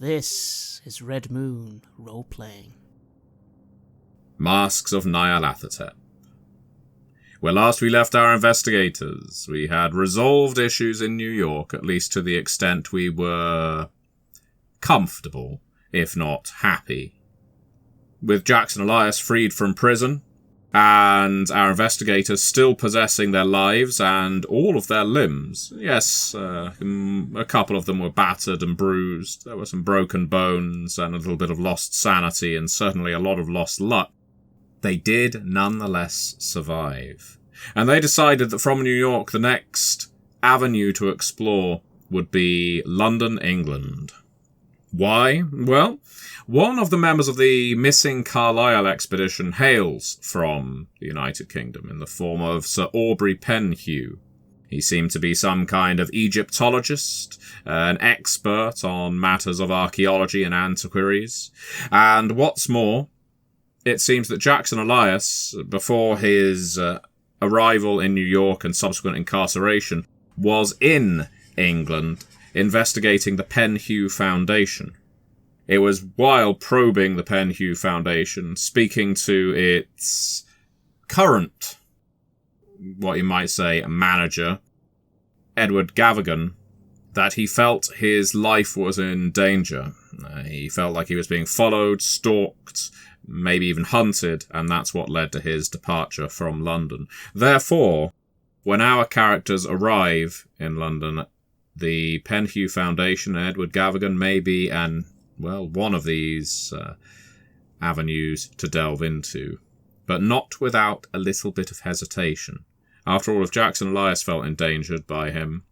This is Red Moon Role-Playing. Masks of Nyarlathotep. Where last we left our investigators, we had resolved issues in New York, at least to the extent we were comfortable, if not happy. With Jackson Elias freed from prison, and our investigators still possessing their lives and all of their limbs. Yes, a couple of them were battered and bruised. There were some broken bones and a little bit of lost sanity and certainly a lot of lost luck. They did nonetheless survive. And they decided that from New York, the next avenue to explore would be London, England. Why? Well, one of the members of the missing Carlisle expedition hails from the United Kingdom in the form of Sir Aubrey Penhew. He seemed to be some kind of Egyptologist, an expert on matters of archaeology and antiquities. And what's more, it seems that Jackson Elias, before his arrival in New York and subsequent incarceration, was in England investigating the Penhew Foundation. It was while probing the Penhew Foundation, speaking to its current, what you might say, manager, Edward Gavigan, that he felt his life was in danger. He felt like he was being followed, stalked, maybe even hunted, and that's what led to his departure from London. Therefore, when our characters arrive in London, the Penhew Foundation and Edward Gavigan may be one of these avenues to delve into, but not without a little bit of hesitation. After all, if Jackson Elias felt endangered by him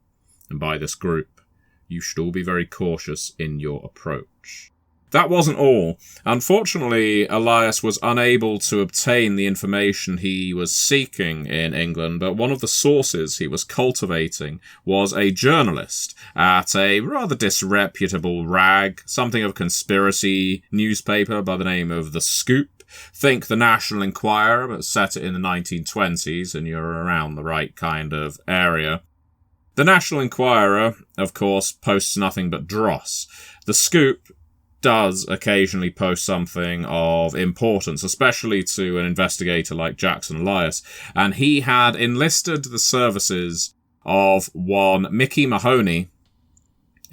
and by this group, you should all be very cautious in your approach. That wasn't all. Unfortunately, Elias was unable to obtain the information he was seeking in England, but one of the sources he was cultivating was a journalist at a rather disreputable rag, something of a conspiracy newspaper by the name of The Scoop. Think the National Enquirer, but set it in the 1920s, and you're around the right kind of area. The National Enquirer, of course, posts nothing but dross. The Scoop does occasionally post something of importance, especially to an investigator like Jackson Elias, and he had enlisted the services of one Mickey Mahoney,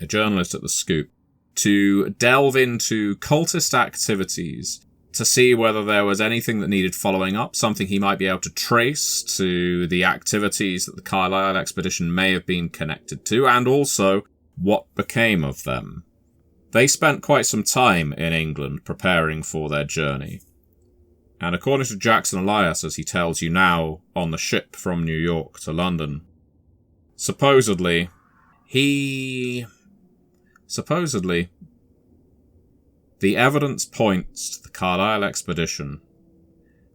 a journalist at The Scoop, to delve into cultist activities to see whether there was anything that needed following up, something he might be able to trace to the activities that the Carlisle expedition may have been connected to, and also what became of them. They spent quite some time in England preparing for their journey. And according to Jackson Elias, as he tells you now on the ship from New York to London, supposedly, the evidence points to the Carlisle expedition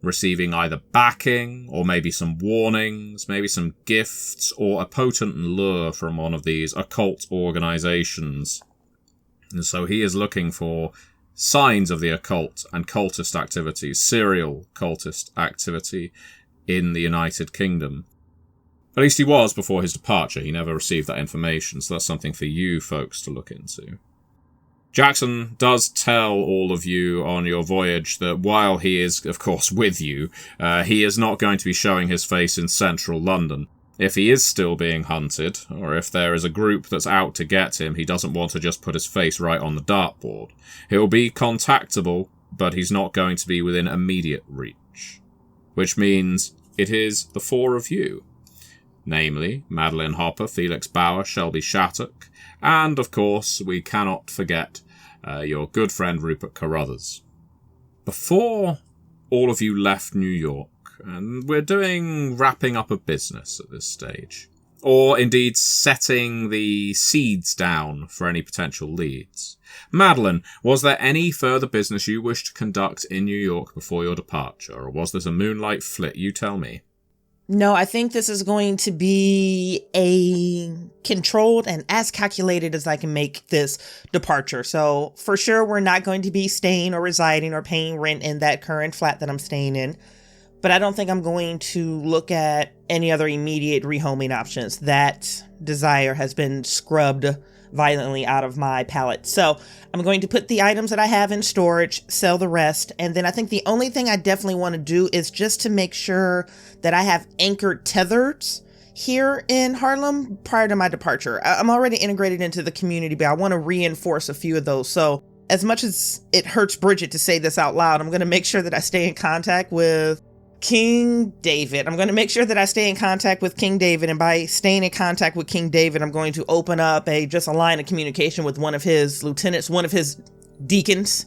receiving either backing or maybe some warnings, maybe some gifts, or a potent lure from one of these occult organizations. And so he is looking for signs of the occult and cultist activities, serial cultist activity in the United Kingdom. At least he was before his departure. He never received that information, so that's something for you folks to look into. Jackson does tell all of you on your voyage that while he is, of course, with you, he is not going to be showing his face in central London. If he is still being hunted, or if there is a group that's out to get him, he doesn't want to just put his face right on the dartboard. He'll be contactable, but he's not going to be within immediate reach. Which means it is the four of you. Namely, Madeline Hopper, Felix Bauer, Shelby Shattuck, and, of course, we cannot forget your good friend Rupert Carruthers. Before all of you left New York, and we're wrapping up a business at this stage, or indeed setting the seeds down for any potential leads. Madeline, was there any further business you wished to conduct in New York before your departure, or was this a moonlight flit? You tell me. No, I think this is going to be a controlled and as calculated as I can make this departure. So for sure, we're not going to be staying or residing or paying rent in that current flat that I'm staying in. But I don't think I'm going to look at any other immediate rehoming options. That desire has been scrubbed violently out of my palette. So I'm going to put the items that I have in storage, sell the rest. And then I think the only thing I definitely want to do is just to make sure that I have anchored tethers here in Harlem prior to my departure. I'm already integrated into the community, but I want to reinforce a few of those. So as much as it hurts Bridgett to say this out loud, I'm going to make sure that I stay in contact with King David. I'm going to make sure that I stay in contact with King David. And by staying in contact with King David, I'm going to open up just a line of communication with one of his lieutenants, one of his deacons.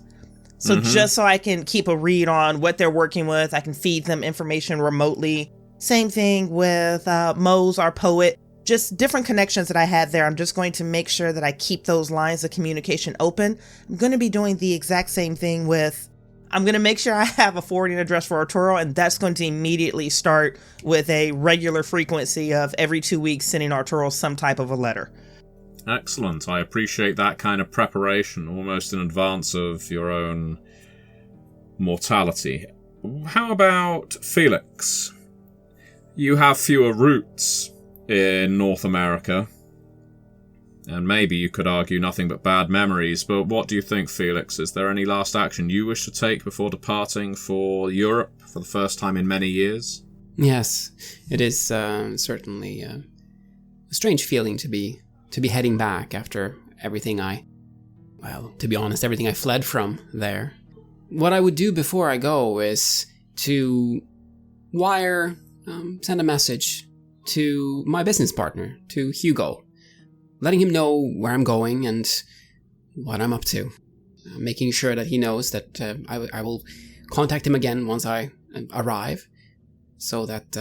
So just so I can keep a read on what they're working with, I can feed them information remotely. Same thing with Mose, our poet. Just different connections that I had there. I'm just going to make sure that I keep those lines of communication open. I'm going to be doing the exact same thing I'm going to make sure I have a forwarding address for Arturo, and that's going to immediately start with a regular frequency of every 2 weeks sending Arturo some type of a letter. Excellent. I appreciate that kind of preparation, almost in advance of your own mortality. How about Felix? You have fewer roots in North America, and maybe you could argue nothing but bad memories, but what do you think, Felix? Is there any last action you wish to take before departing for Europe for the first time in many years? Yes, it is certainly a strange feeling to be heading back after everything to be honest, everything I fled from there. What I would do before I go is to send a message to my business partner, to Hugo, letting him know where I'm going and what I'm up to, making sure that he knows that I will contact him again once I arrive, so that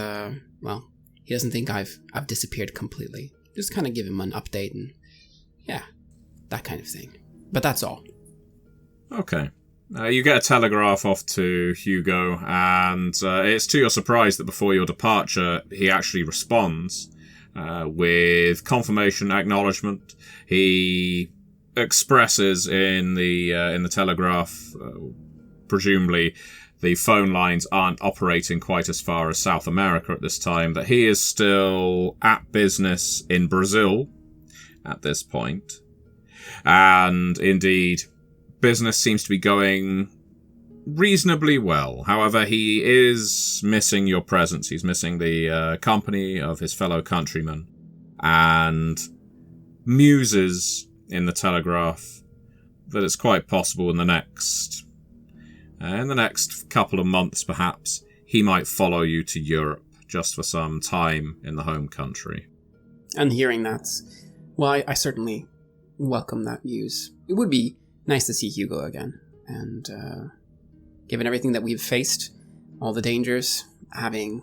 he doesn't think I've disappeared completely. Just kind of give him an update and that kind of thing. But that's all. Okay. You get a telegraph off to Hugo, and it's to your surprise that before your departure, he actually responds with confirmation acknowledgement. He expresses in the telegraph, presumably the phone lines aren't operating quite as far as South America at this time, that he is still at business in Brazil at this point. And indeed, business seems to be going reasonably well. However, he is missing your presence. He's missing the company of his fellow countrymen, and muses in the telegraph that it's quite possible in the next couple of months, perhaps, he might follow you to Europe just for some time in the home country. And hearing that, I certainly welcome that news. It would be nice to see Hugo again, and given everything that we've faced, all the dangers, having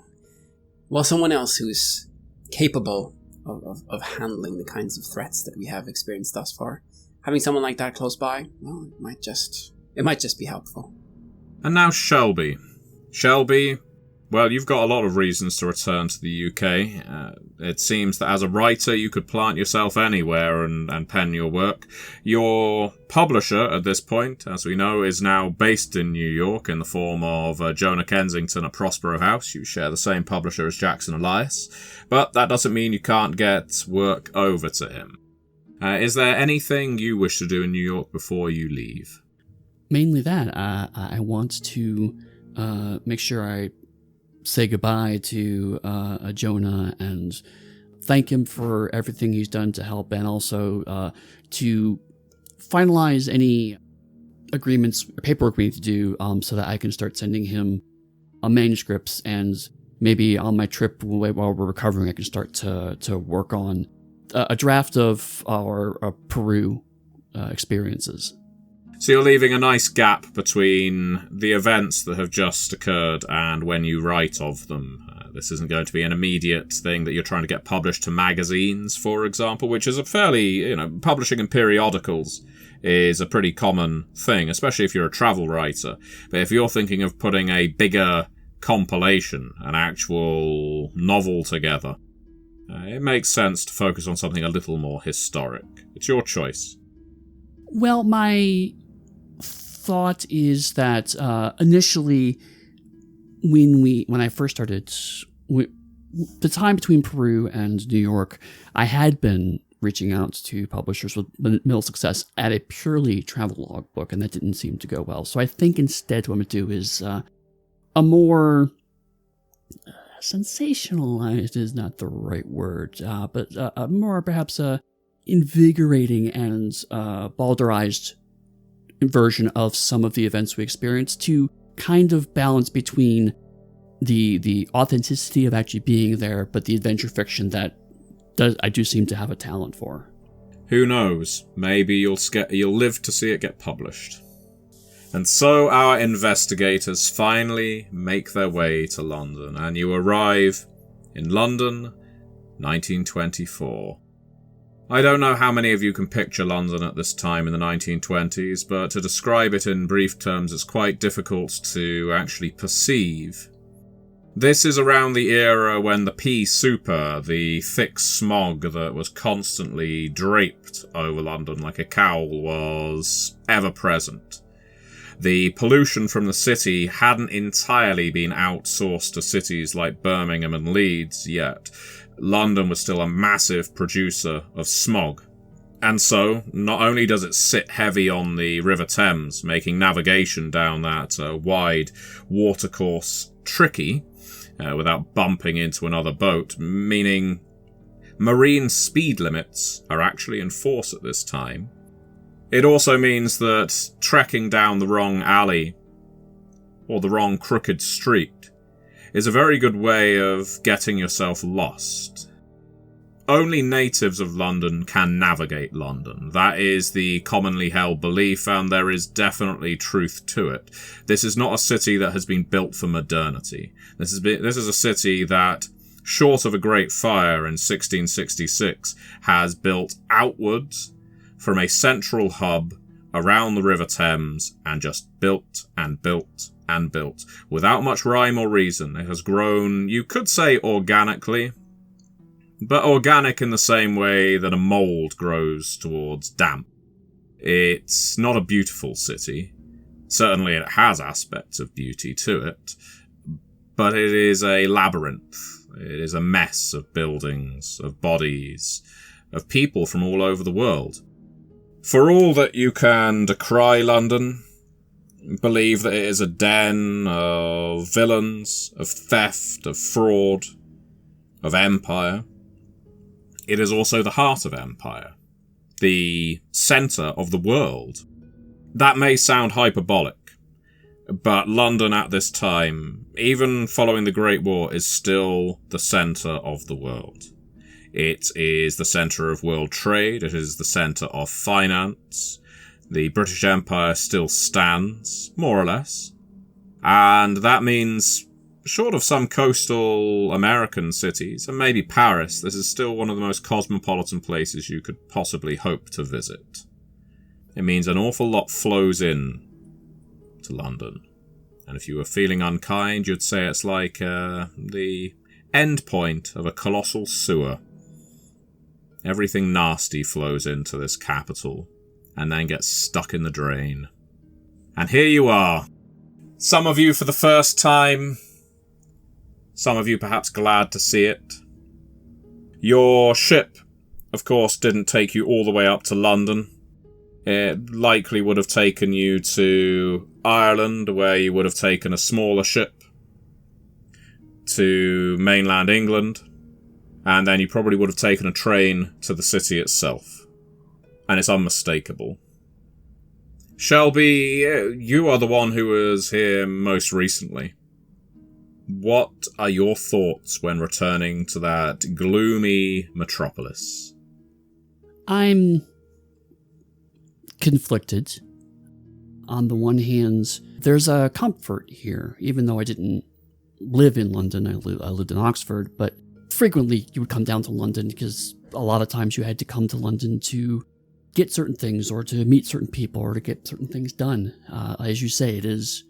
someone else who's capable of handling the kinds of threats that we have experienced thus far, having someone like that close by, it might just be helpful. And now Shelby. Well, you've got a lot of reasons to return to the UK. It seems that as a writer, you could plant yourself anywhere and pen your work. Your publisher at this point, as we know, is now based in New York in the form of Jonah Kensington at Prospero House. You share the same publisher as Jackson Elias, but that doesn't mean you can't get work over to him. Is there anything you wish to do in New York before you leave? Mainly that. I want to make sure I say goodbye to Jonah and thank him for everything he's done to help, and also to finalize any agreements or paperwork we need to do so that I can start sending him manuscripts, and maybe on my trip while we're recovering I can start to work on a draft of our Peru experiences. So you're leaving a nice gap between the events that have just occurred and when you write of them. This isn't going to be an immediate thing that you're trying to get published to magazines, for example, which is a fairly, publishing in periodicals is a pretty common thing, especially if you're a travel writer. But if you're thinking of putting a bigger compilation, an actual novel together, it makes sense to focus on something a little more historic. It's your choice. Well, my thought is that initially, when I first started, the time between Peru and New York, I had been reaching out to publishers with minimal success at a purely travelogue book, and that didn't seem to go well. So I think instead what I'm going to do is a more sensationalized is not the right word, but a more perhaps invigorating and balderized version of some of the events we experienced to kind of balance between the authenticity of actually being there, but the adventure fiction that I do seem to have a talent for. Who knows? Maybe you'll live to see it get published. And so our investigators finally make their way to London, and you arrive in London, 1924. I don't know how many of you can picture London at this time in the 1920s, but to describe it in brief terms, it's quite difficult to actually perceive. This is around the era when the pea super, the thick smog that was constantly draped over London like a cowl, was ever present. The pollution from the city hadn't entirely been outsourced to cities like Birmingham and Leeds yet. London was still a massive producer of smog. And so, not only does it sit heavy on the River Thames, making navigation down that wide watercourse tricky, without bumping into another boat, meaning marine speed limits are actually in force at this time. It also means that trekking down the wrong alley or the wrong crooked street is a very good way of getting yourself lost. Only natives of London can navigate London. That is the commonly held belief, and there is definitely truth to it. This is not a city that has been built for modernity. This is a city that, short of a great fire in 1666, has built outwards from a central hub around the River Thames and just built and built and built. Without much rhyme or reason, it has grown, you could say, organically, but organic in the same way that a mould grows towards damp. It's not a beautiful city. Certainly it has aspects of beauty to it, but it is a labyrinth. It is a mess of buildings, of bodies, of people from all over the world. For all that you can decry London, believe that it is a den of villains, of theft, of fraud, of empire, it is also the heart of empire, the centre of the world. That may sound hyperbolic, but London at this time, even following the Great War, is still the centre of the world. It is the centre of world trade, it is the centre of finance. The British Empire still stands, more or less. And that means, short of some coastal American cities, and maybe Paris, this is still one of the most cosmopolitan places you could possibly hope to visit. It means an awful lot flows in to London. And if you were feeling unkind, you'd say it's like the end point of a colossal sewer. Everything nasty flows into this capital, and then gets stuck in the drain. And here you are. Some of you for the first time, some of you perhaps glad to see it. Your ship, of course, didn't take you all the way up to London. It likely would have taken you to Ireland, where you would have taken a smaller ship, to mainland England, and then you probably would have taken a train to the city itself. And it's unmistakable. Shelby, you are the one who was here most recently. What are your thoughts when returning to that gloomy metropolis? I'm conflicted. On the one hand, there's a comfort here, even though I didn't live in London. I lived in Oxford, but frequently you would come down to London because a lot of times you had to come to London to get certain things or to meet certain people or to get certain things done. As you say, it is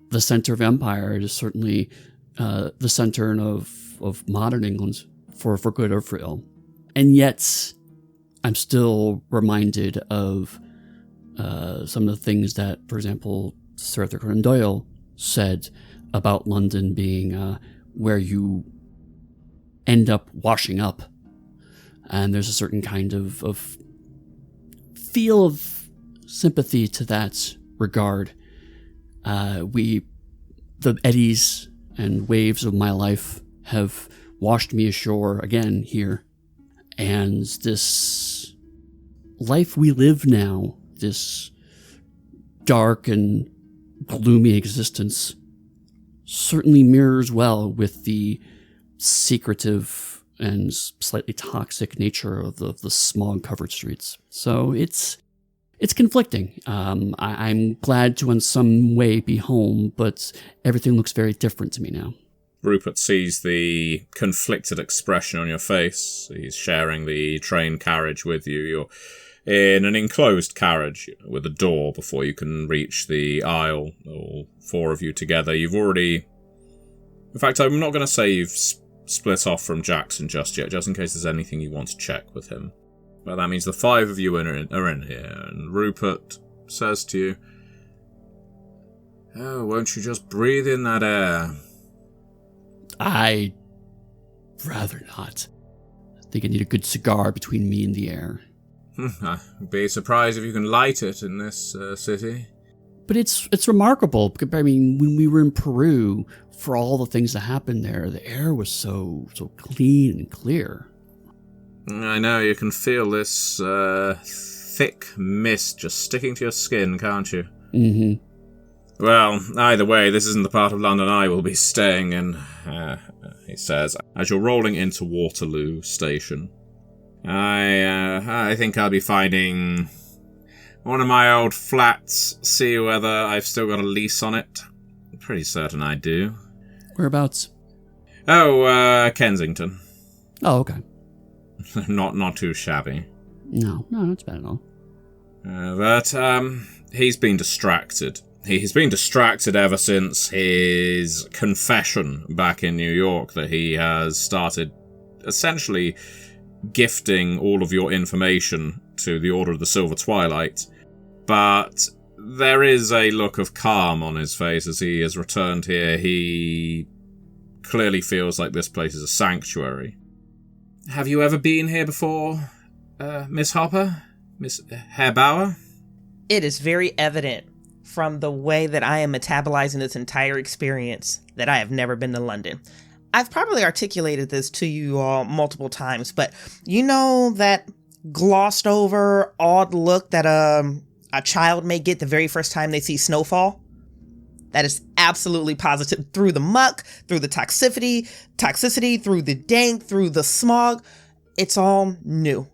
the center of empire. It is certainly the center of modern England, for good or for ill. And yet, I'm still reminded of some of the things that, for example, Sir Arthur Conan Doyle said about London being where you end up washing up. And there's a certain kind of feel of sympathy to that regard. The eddies and waves of my life have washed me ashore again here. And this life we live now, this dark and gloomy existence, certainly mirrors well with the secretive and slightly toxic nature of the smog-covered streets. So it's conflicting. I'm glad to in some way be home, but everything looks very different to me now. Rupert sees the conflicted expression on your face. He's sharing the train carriage with you. You're in an enclosed carriage with a door before you can reach the aisle, all four of you together. You've already... In fact, I'm not going to say you've split off from Jackson just yet, just in case there's anything you want to check with him. But that means the five of you are in here, and Rupert says to you, "Oh, won't you just breathe in that air?" I'd rather not. I think I need a good cigar between me and the air. I'd be surprised if you can light it in this city. But it's remarkable. I mean, when we were in Peru, for all the things that happened there, the air was so clean and clear. I know, you can feel this thick mist just sticking to your skin, can't you? Mm-hmm. Well, either way, this isn't the part of London I will be staying in, he says, as you're rolling into Waterloo Station. I think I'll be finding one of my old flats, see whether I've still got a lease on it. I'm pretty certain I do. Whereabouts? Oh, Kensington. Oh, okay. Not too shabby. No, not bad at all. But he's been distracted. He's been distracted ever since his confession back in New York that he has started essentially gifting all of your information to the Order of the Silver Twilight. But there is a look of calm on his face as he has returned here. He clearly feels like this place is a sanctuary. Have you ever been here before, Miss Hopper? Miss Hairbauer? It is very evident from the way that I am metabolizing this entire experience that I have never been to London. I've probably articulated this to you all multiple times, but you know that glossed over, odd look that a child may get the very first time they see snowfall? That is absolutely positive. Through the muck, through the toxicity, through the dank, through the smog, it's all new.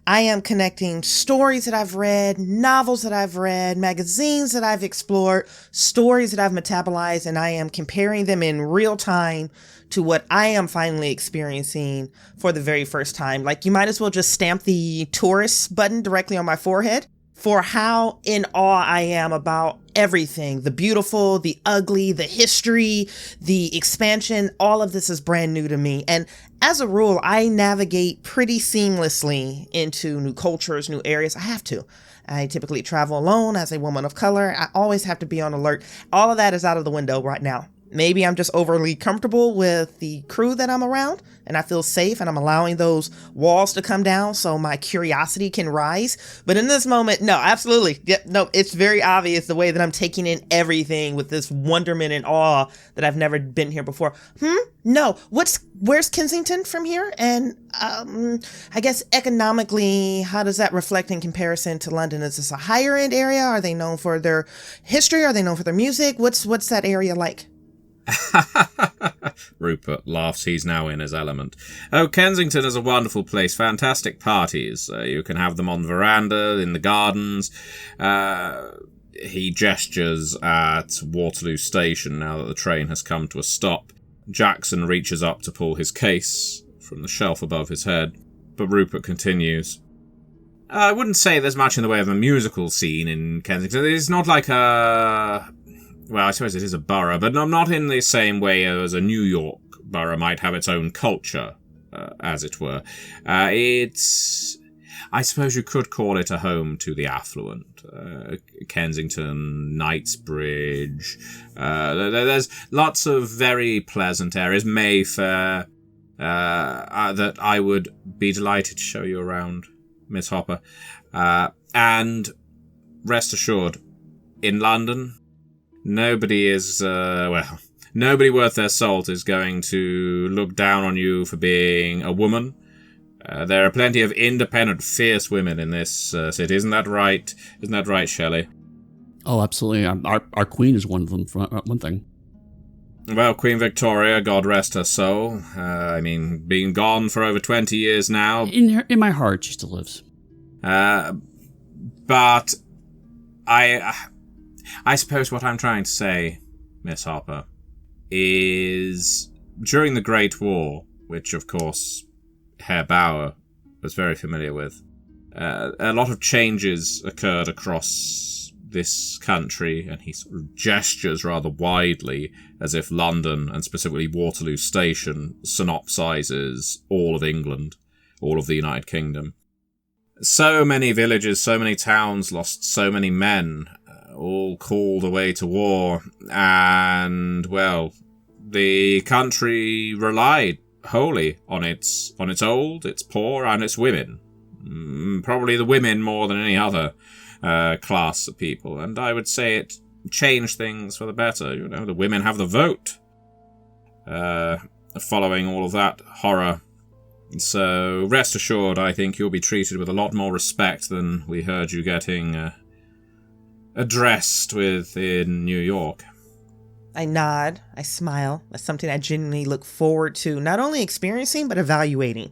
I am connecting stories that I've read, novels that I've read, magazines that I've explored, stories that I've metabolized, and I am comparing them in real time to what I am finally experiencing for the very first time. Like, you might as well just stamp the tourist button directly on my forehead for how in awe I am about everything. The beautiful, the ugly, the history, the expansion, all of this is brand new to me. And as a rule, I navigate pretty seamlessly into new cultures, new areas. I have to. I typically travel alone as a woman of color. I always have to be on alert. All of that is out of the window right now. Maybe I'm just overly comfortable with the crew that I'm around and I feel safe and I'm allowing those walls to come down so my curiosity can rise. But in this moment, no, absolutely. Yep, no, it's very obvious the way that I'm taking in everything with this wonderment and awe that I've never been here before. No, where's Kensington from here? And I guess economically, how does that reflect in comparison to London? Is this a higher end area? Are they known for their history? Are they known for their music? What's that area like? Rupert laughs. He's now in his element. Oh, Kensington is a wonderful place. Fantastic parties. You can have them on the veranda, in the gardens. He gestures at Waterloo Station now that the train has come to a stop. Jackson reaches up to pull his case from the shelf above his head, but Rupert continues. I wouldn't say there's much in the way of a musical scene in Kensington. It's not like a... Well, I suppose it is a borough, but not in the same way as a New York borough might have its own culture, as it were. It's... I suppose you could call it a home to the affluent. Kensington, Knightsbridge. There's lots of very pleasant areas. Mayfair. that I would be delighted to show you around, Miss Hopper. And rest assured, in London, nobody worth their salt is going to look down on you for being a woman. There are plenty of independent, fierce women in this city. Isn't that right? Isn't that right, Shelley? Oh, absolutely. Our queen is one of them, for one thing. Well, Queen Victoria, God rest her soul. Being gone for over 20 years now. In my heart, she still lives. But I suppose what I'm trying to say, Miss Hopper, is during the Great War, which of course Herr Bauer was very familiar with, a lot of changes occurred across this country, and he sort of gestures rather widely as if London, and specifically Waterloo Station, synopsizes all of England, all of the United Kingdom. So many villages, so many towns lost so many men, all called away to war, and, well, the country relied wholly on its old, its poor, and its women. Probably the women more than any other class of people, and I would say it changed things for the better. You know, the women have the vote, following all of that horror. So rest assured, I think you'll be treated with a lot more respect than we heard you getting addressed with in New York. I nod, I smile. That's something I genuinely look forward to, not only experiencing, but evaluating.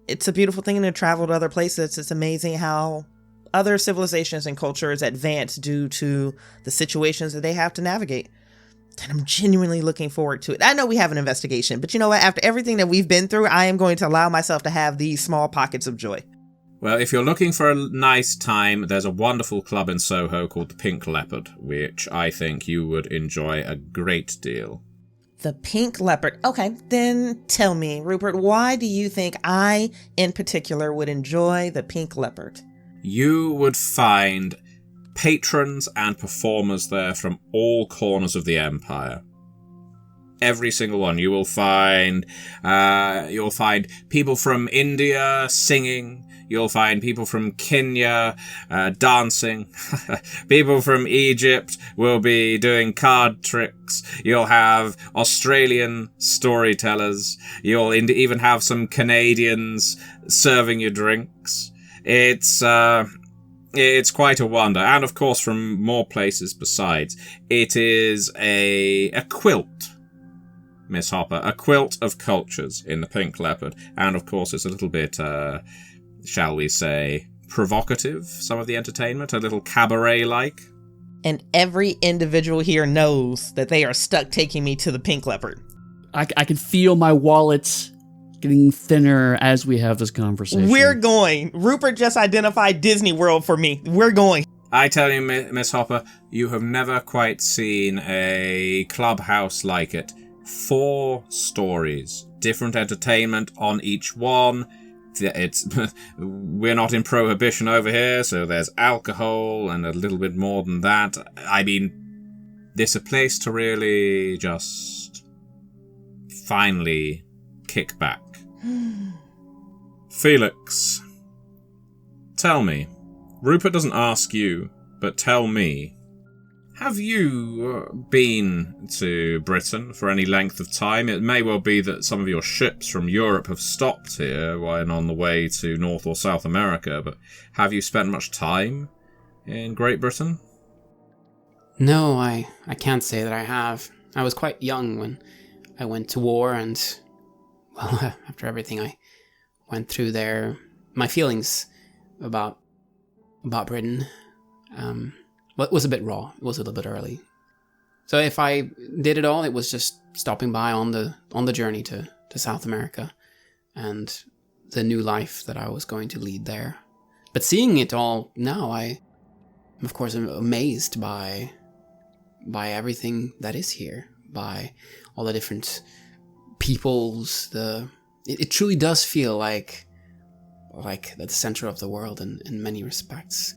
It's a beautiful thing to travel to other places. It's amazing how other civilizations and cultures advance due to the situations that they have to navigate. And I'm genuinely looking forward to it. I know we have an investigation, but you know what? After everything that we've been through, I am going to allow myself to have these small pockets of joy. Well, if you're looking for a nice time, there's a wonderful club in Soho called the Pink Leopard, which I think you would enjoy a great deal. The Pink Leopard. Okay, then tell me, Rupert, why do you think I, in particular, would enjoy the Pink Leopard? You would find patrons and performers there from all corners of the empire. Every single one. You'll find people from India singing. You'll find people from Kenya dancing. People from Egypt will be doing card tricks. You'll have Australian storytellers. You'll even have some Canadians serving you drinks. It's quite a wonder. And of course from more places besides. It is a quilt, Miss Hopper. A quilt of cultures in the Pink Leopard. And of course it's a little bit... shall we say, provocative, some of the entertainment, a little cabaret-like. And every individual here knows that they are stuck taking me to the Pink Leopard. I can feel my wallet getting thinner as we have this conversation. We're going. Rupert just identified Disney World for me. We're going. I tell you, Miss Hopper, you have never quite seen a clubhouse like it. 4 stories, different entertainment on each one. We're not in prohibition over here, so there's alcohol and a little bit more than that. I mean, there's a place to really just finally kick back. Felix, tell me, Rupert doesn't ask you, but tell me, have you been to Britain for any length of time? It may well be that some of your ships from Europe have stopped here when on the way to North or South America, but have you spent much time in Great Britain? No, I can't say that I have. I was quite young when I went to war, and, well, after everything I went through there, my feelings about Britain, well, it was a bit raw. It was a little bit early. So if I did it all, it was just stopping by on the journey to South America and the new life that I was going to lead there. But seeing it all now, I'm of course amazed by everything that is here, by all the different peoples. It truly does feel like the center of the world in many respects.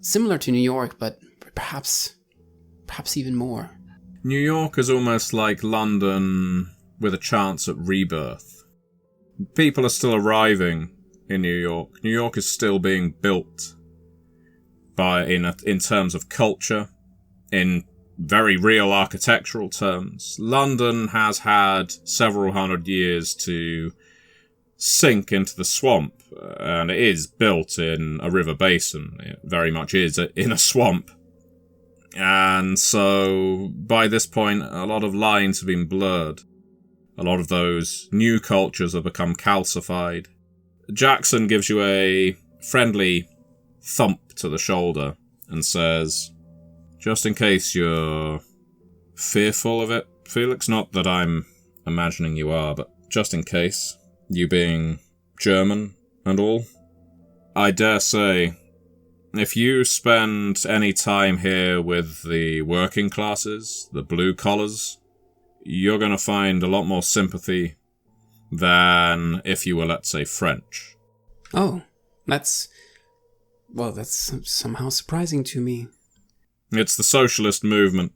Similar to New York, but perhaps even more. New York is almost like London with a chance at rebirth. People are still arriving in New York. New York is still being built in terms of culture, in very real architectural terms. London has had several hundred years to sink into the swamp, and it is built in a river basin. It very much is in a swamp. And so, by this point, a lot of lines have been blurred. A lot of those new cultures have become calcified. Jackson gives you a friendly thump to the shoulder and says, just in case you're fearful of it, Felix, not that I'm imagining you are, but just in case, you being German and all, I dare say, if you spend any time here with the working classes, the blue collars, you're going to find a lot more sympathy than if you were, let's say, French. Oh, that's somehow surprising to me. It's the socialist movement,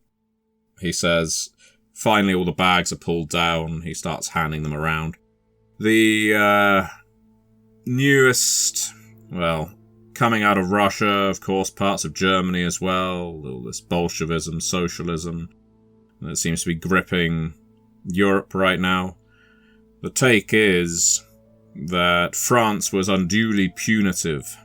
he says. Finally, all the bags are pulled down. He starts handing them around. The newest, coming out of Russia, of course, parts of Germany as well, all this Bolshevism, socialism, that seems to be gripping Europe right now. The take is that France was unduly punitive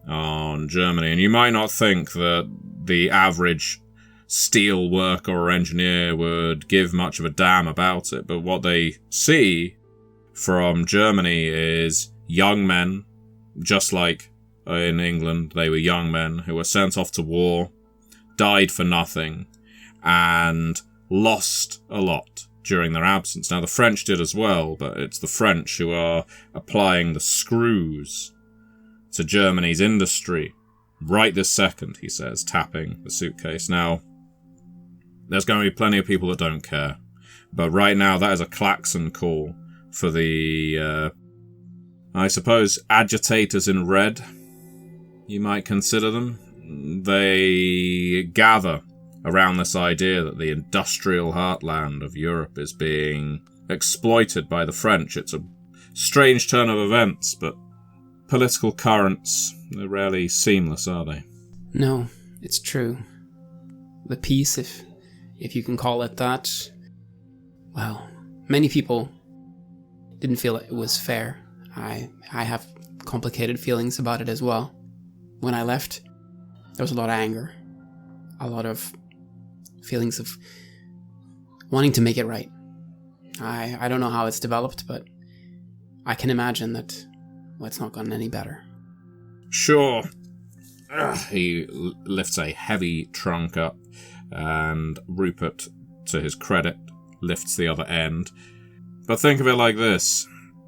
on Germany, and you might not think that the average steel worker or engineer would give much of a damn about it, but what they see from Germany is young men, just like in England, they were young men who were sent off to war, died for nothing, and lost a lot during their absence. Now, the French did as well, but it's the French who are applying the screws to Germany's industry right this second, he says, tapping the suitcase. Now, there's going to be plenty of people that don't care, but right now that is a klaxon call for the, I suppose, agitators in red, you might consider them. They gather around this idea that the industrial heartland of Europe is being exploited by the French. It's a strange turn of events, but political currents, they're rarely seamless, are they? No, it's true. The peace, if you can call it that, well, many people didn't feel it was fair. I have complicated feelings about it as well. When I left, there was a lot of anger, a lot of feelings of wanting to make it right. I don't know how it's developed, but I can imagine that it's not gotten any better. Sure. He lifts a heavy trunk up, and Rupert, to his credit, lifts the other end. But think of it like this.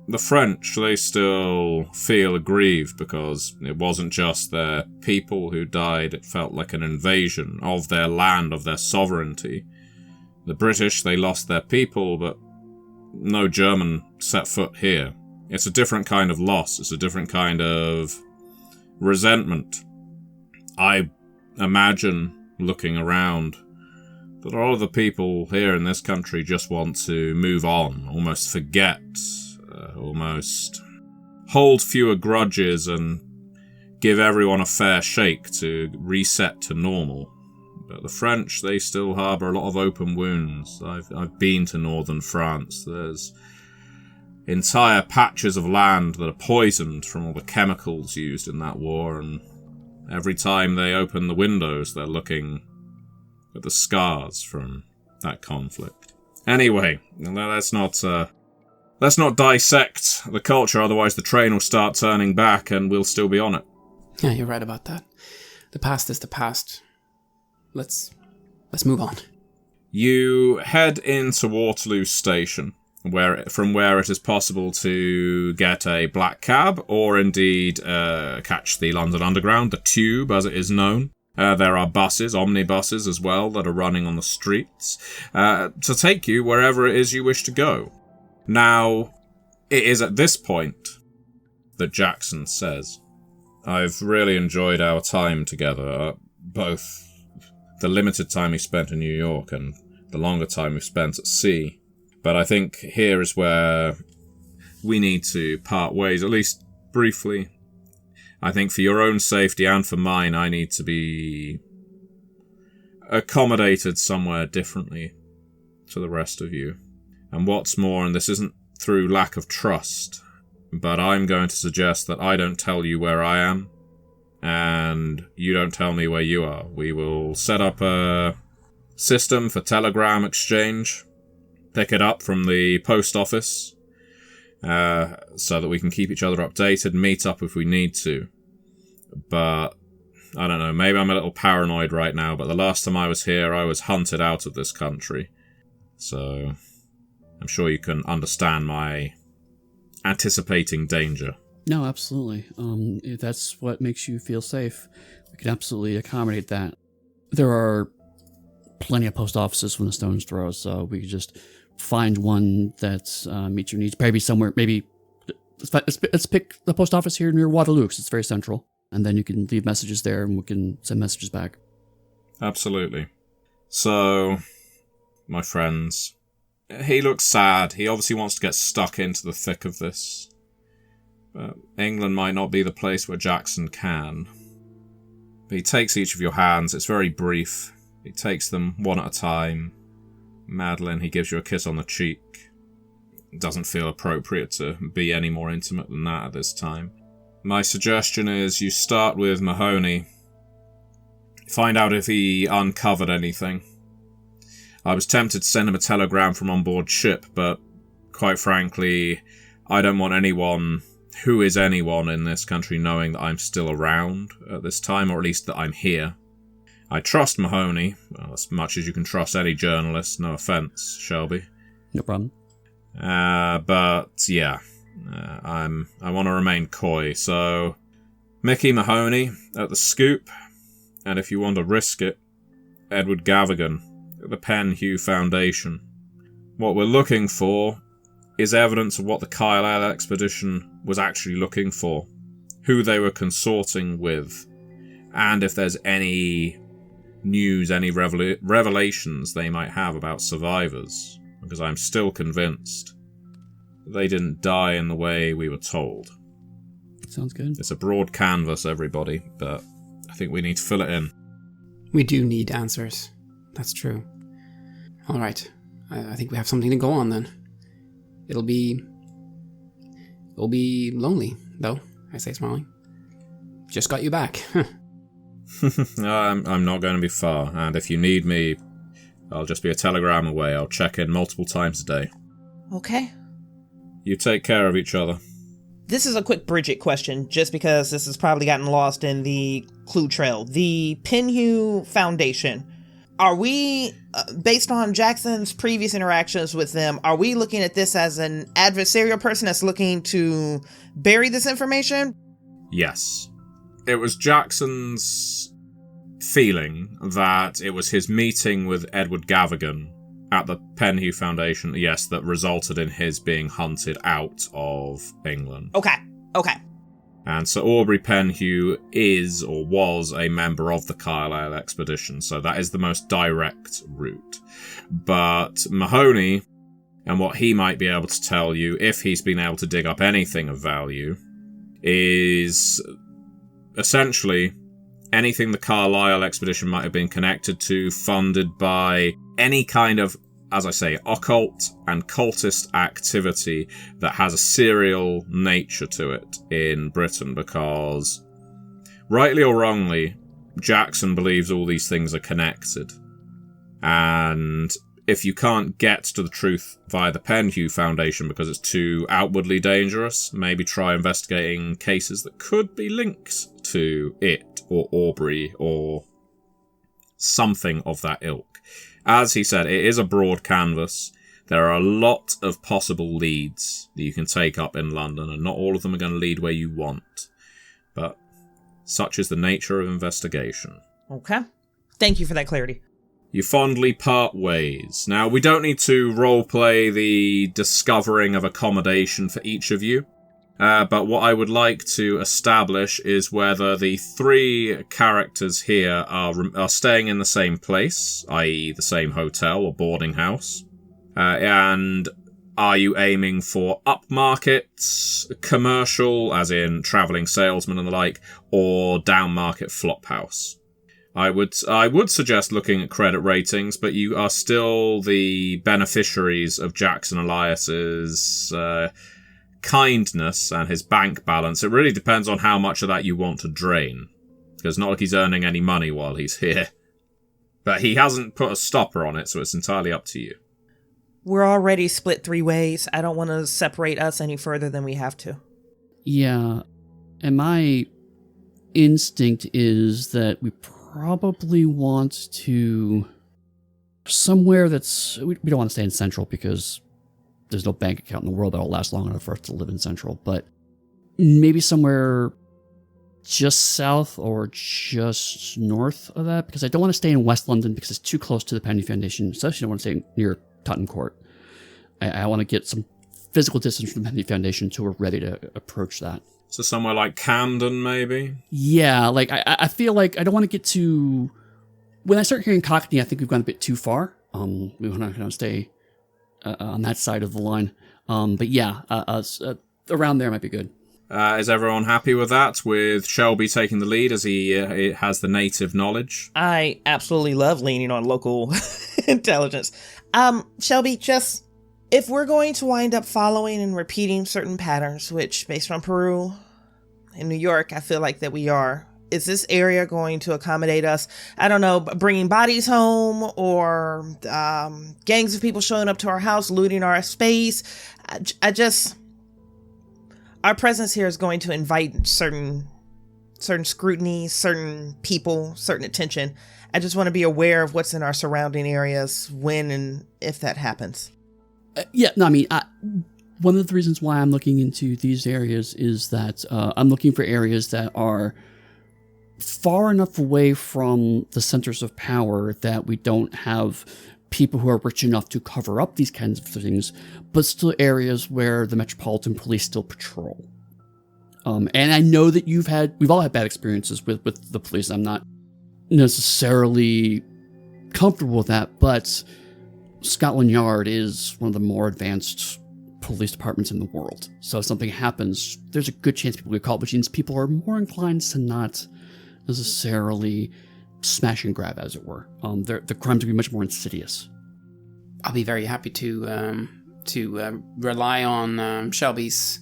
The French, they still feel aggrieved because it wasn't just their people who died, it felt like an invasion of their land, of their sovereignty. The British, they lost their people, but no German set foot here. It's a different kind of loss, it's a different kind of resentment. I imagine, looking around, that a lot of the people here in this country just want to move on, almost forget, almost hold fewer grudges and give everyone a fair shake to reset to normal. But the French, they still harbour a lot of open wounds. I've been to northern France. There's entire patches of land that are poisoned from all the chemicals used in that war, and every time they open the windows, they're looking at the scars from that conflict. Anyway, let's not dissect the culture, otherwise the train will start turning back and we'll still be on it. Yeah, you're right about that. The past is the past. Let's move on. You head into Waterloo Station, from where it is possible to get a black cab, or indeed catch the London Underground, the Tube as it is known. There are buses, omnibuses as well, that are running on the streets to take you wherever it is you wish to go. Now, it is at this point that Jackson says, I've really enjoyed our time together, both the limited time we spent in New York and the longer time we've spent at sea. But I think here is where we need to part ways, at least briefly. I think for your own safety and for mine, I need to be accommodated somewhere differently to the rest of you. And what's more, and this isn't through lack of trust, but I'm going to suggest that I don't tell you where I am, and you don't tell me where you are. We will set up a system for telegram exchange, pick it up from the post office, so that we can keep each other updated, meet up if we need to. But I don't know, maybe I'm a little paranoid right now, but the last time I was here, I was hunted out of this country. So I'm sure you can understand my anticipating danger. No, absolutely. If that's what makes you feel safe, we can absolutely accommodate that. There are plenty of post offices from the stone's throw, so we could just find one that meets your needs. Maybe somewhere, let's pick the post office here near Waterloo, because it's very central. And then you can leave messages there, and we can send messages back. Absolutely. So, my friends, he looks sad. He obviously wants to get stuck into the thick of this. But England might not be the place where Jackson can. But he takes each of your hands. It's very brief. He takes them one at a time. Madeline, he gives you a kiss on the cheek. It doesn't feel appropriate to be any more intimate than that at this time. My suggestion is you start with Mahoney. Find out if he uncovered anything. I was tempted to send him a telegram from on board ship, but quite frankly, I don't want anyone who is anyone in this country knowing that I'm still around at this time, or at least that I'm here. I trust Mahoney, well, as much as you can trust any journalist, no offence, Shelby. No problem. But yeah, I want to remain coy, so Mickey Mahoney at the Scoop, and if you want to risk it, Edward Gavigan at the Penhew Foundation. What we're looking for is evidence of what the Carlisle expedition was actually looking for, who they were consorting with, and if there's any news, any revelations they might have about survivors, because I'm still convinced they didn't die in the way we were told. Sounds good. It's a broad canvas, everybody, but I think we need to fill it in. We do need answers. That's true. All right. I think we have something to go on then. It'll be lonely, though, I say smiling. Just got you back. I'm not going to be far, and if you need me, I'll just be a telegram away. I'll check in multiple times a day. Okay. You take care of each other. This is a quick Bridgett question, just because this has probably gotten lost in the clue trail. The Penhew Foundation. Are we, based on Jackson's previous interactions with them, are we looking at this as an adversarial person that's looking to bury this information? Yes. It was Jackson's feeling that it was his meeting with Edward Gavigan at the Penhew Foundation, yes, that resulted in his being hunted out of England. Okay. And Sir Aubrey Penhew is or was a member of the Carlisle expedition, so that is the most direct route. But Mahoney, and what he might be able to tell you, if he's been able to dig up anything of value, is essentially anything the Carlisle expedition might have been connected to, funded by any kind of, as I say, occult and cultist activity that has a serial nature to it in Britain, because, rightly or wrongly, Jackson believes all these things are connected. And if you can't get to the truth via the Penhew Foundation because it's too outwardly dangerous, maybe try investigating cases that could be linked to it or Aubrey or something of that ilk. As he said, it is a broad canvas. There are a lot of possible leads that you can take up in London, and not all of them are going to lead where you want. But such is the nature of investigation. Okay. Thank you for that clarity. You fondly part ways. Now, we don't need to roleplay the discovering of accommodation for each of you. But what I would like to establish is whether the three characters here are staying in the same place, i.e. the same hotel or boarding house. And Are you aiming for upmarket, commercial, as in travelling salesman and the like, or downmarket flophouse? I would suggest looking at credit ratings, but you are still the beneficiaries of Jackson Elias's kindness and his bank balance. It really depends on how much of that you want to drain, because it's not like he's earning any money while he's here. But he hasn't put a stopper on it, so it's entirely up to you. We're already split 3 ways. I don't want to separate us any further than we have to. Yeah, and my instinct is that we probably want to somewhere that's we don't want to stay in Central because there's no bank account in the world that'll last long enough for us to live in Central, but maybe somewhere just south or just north of that, because I don't want to stay in West London because it's too close to the Penny Foundation. Especially I don't want to stay near Tottenham Court. I want to get some physical distance from the Penny Foundation until we're ready to approach that. So somewhere like Camden, maybe? Yeah, like I feel like I don't want to get too... When I start hearing Cockney, I think we've gone a bit too far. We want to stay on that side of the line. But yeah, around there might be good. Is everyone happy with that, with Shelby taking the lead as he has the native knowledge? I absolutely love leaning on local intelligence. Shelby, just... If we're going to wind up following and repeating certain patterns, which based on Peru and New York, I feel like that we are, is this area going to accommodate us? I don't know, bringing bodies home or gangs of people showing up to our house, looting our space. Our presence here is going to invite certain scrutiny, certain people, certain attention. I just want to be aware of what's in our surrounding areas when and if that happens. One of the reasons why I'm looking into these areas is that I'm looking for areas that are far enough away from the centers of power that we don't have people who are rich enough to cover up these kinds of things, but still areas where the Metropolitan Police still patrol. And I know that we've all had bad experiences with the police. I'm not necessarily comfortable with that, but Scotland Yard is one of the more advanced police departments in the world. So if something happens, there's a good chance people get caught, which means people are more inclined to not necessarily smash and grab, as it were. The crimes would be much more insidious. I'll be very happy to rely on Shelby's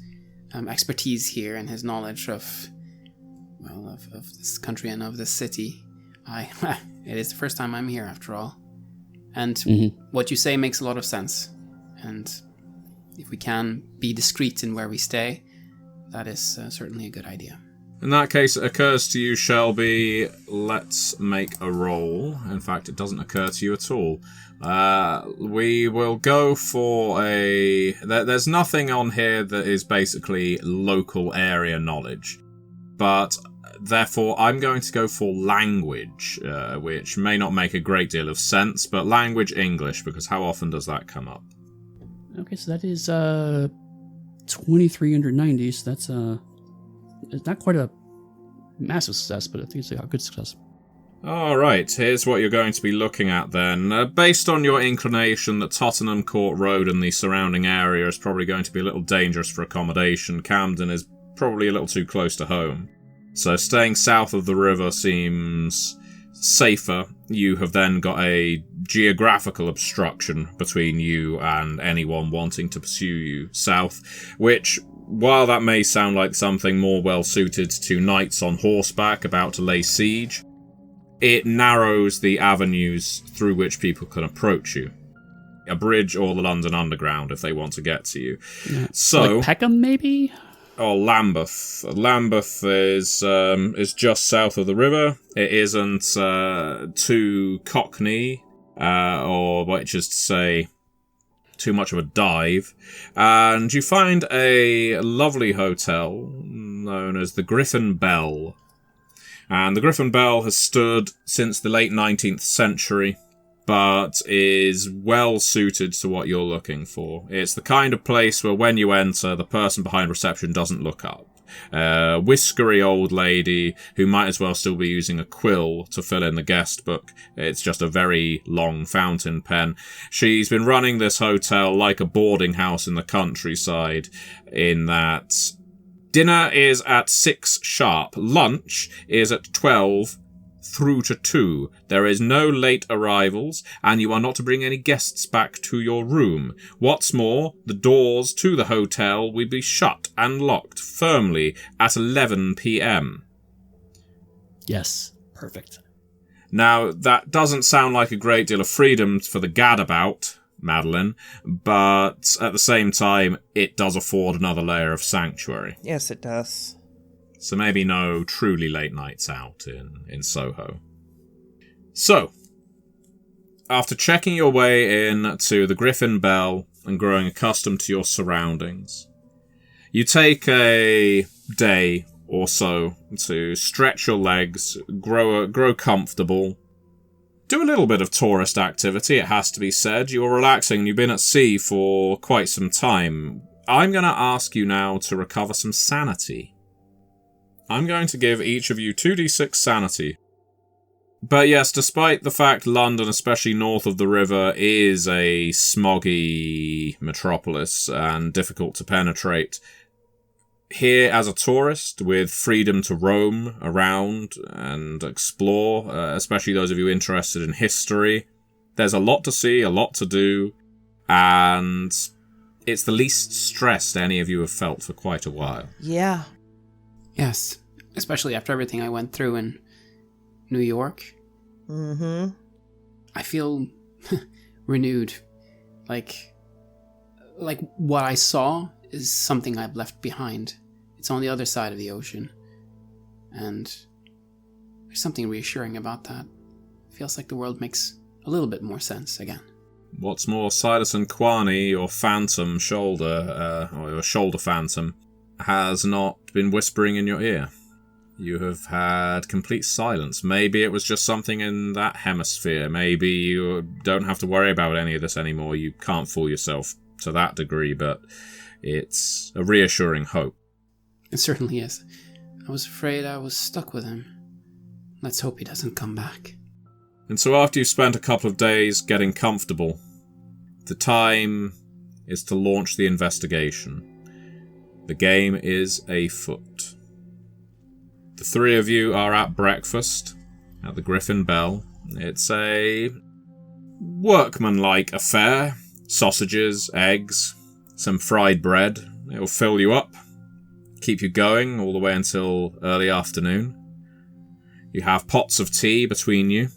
expertise here and his knowledge of this country and of this city. It is the first time I'm here, after all. And what you say makes a lot of sense. And if we can be discreet in where we stay, that is certainly a good idea. In that case, it occurs to you, Shelby, let's make a roll. In fact, it doesn't occur to you at all. We will go for there's nothing on here that is basically local area knowledge. But therefore, I'm going to go for language, which may not make a great deal of sense, but language English, because how often does that come up? Okay, so that is 23 under 90, so that's it's not quite a massive success, but I think it's a good success. Alright, here's what you're going to be looking at then. Based on your inclination that Tottenham Court Road and the surrounding area is probably going to be a little dangerous for accommodation, Camden is probably a little too close to home. So staying south of the river seems safer. You have then got a geographical obstruction between you and anyone wanting to pursue you south, which, while that may sound like something more well suited to knights on horseback about to lay siege, it narrows the avenues through which people can approach you. A bridge or the London Underground if they want to get to you. Yeah. So, like Peckham, maybe? Or Lambeth. Lambeth is just south of the river. It isn't too cockney, or which is to say, too much of a dive. And you find a lovely hotel known as the Griffin Bell. And the Griffin Bell has stood since the late 19th century, but is well suited to what you're looking for. It's the kind of place where when you enter, the person behind reception doesn't look up. a whiskery old lady who might as well still be using a quill to fill in the guest book. It's just a very long fountain pen. She's been running this hotel like a boarding house in the countryside, in that dinner is at 6 sharp, lunch is at 12 through to 2. There is no late arrivals, and you are not to bring any guests back to your room. What's more, the doors to the hotel will be shut and locked firmly at 11 p.m. Yes, perfect. Now, that doesn't sound like a great deal of freedom for the gadabout, Madeline, but at the same time, it does afford another layer of sanctuary. Yes, it does. So maybe no truly late nights out in Soho. So, after checking your way in to the Griffin Bell and growing accustomed to your surroundings, you take a day or so to stretch your legs, grow comfortable, do a little bit of tourist activity, it has to be said. You're relaxing, you've been at sea for quite some time. I'm going to ask you now to recover some sanity. I'm going to give each of you 2d6 sanity. But yes, despite the fact London, especially north of the river, is a smoggy metropolis and difficult to penetrate, here as a tourist, with freedom to roam around and explore, especially those of you interested in history, there's a lot to see, a lot to do, and it's the least stressed any of you have felt for quite a while. Yeah. Yes, especially after everything I went through in New York. Mm-hmm. I feel renewed. Like what I saw is something I've left behind. It's on the other side of the ocean. And there's something reassuring about that. It feels like the world makes a little bit more sense again. What's more, Silas and Kwani, your phantom shoulder, or your shoulder phantom, has not been whispering in your ear. You have had complete silence. Maybe it was just something in that hemisphere. Maybe you don't have to worry about any of this anymore. You can't fool yourself to that degree, but it's a reassuring hope. It certainly is. I was afraid I was stuck with him. Let's hope he doesn't come back. And so after you've spent a couple of days getting comfortable, the time is to launch the investigation. The game is afoot. The three of you are at breakfast at the Griffin Bell. It's a workmanlike affair. Sausages, eggs, some fried bread. It'll fill you up, keep you going all the way until early afternoon. You have pots of tea between you.